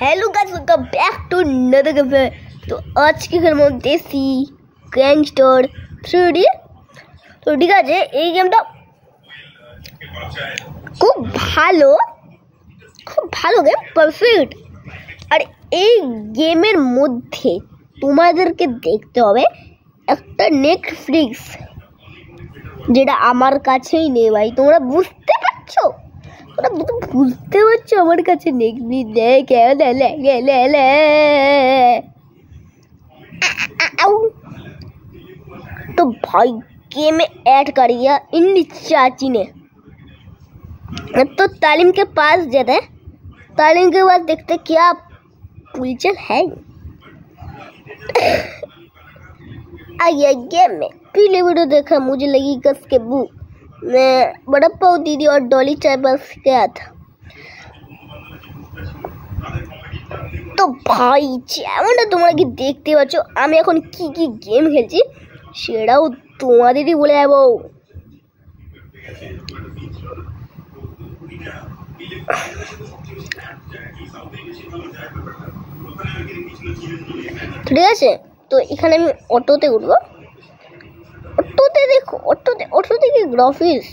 Hello guys, welcome back to another game. तो आज की খেলবো দেশি গ্যাংস্টার 3D। তো ঠিক আছে, এই গেমটা খুব ভালো গেম, পারফেক্ট। আর এই গেমের মধ্যে তোমাদেরকে দেখতে হবে একটা নেটফ্লিক্স, যেটা আমার কাছেই নেই ভাই। তোমরা বুঝতে পারছো? আমার কাছে तो भाई गेम में ऐड कर दिया इन चाची ने। तो तालीम के पास जाते हैं, तालीम के बाद देखते क्या पुलचल है। आइए गेम में पहले वीडियो देखा, मुझे लगी कस के बुक। मैं बड़ा पाऊ दीदी और डॉली ट्राइबल्स गया था। तो ভাই যেমনটা তোমরা কি দেখতে পাচ্ছ, আমি এখন কি কি গেম খেলছি সেটাও তোমাদেরই বলে যাবো। ঠিক আছে, তো এখানে আমি অটোতে উঠবো। অটোতে দেখো, অটোতে কি গ্রাফিক্স।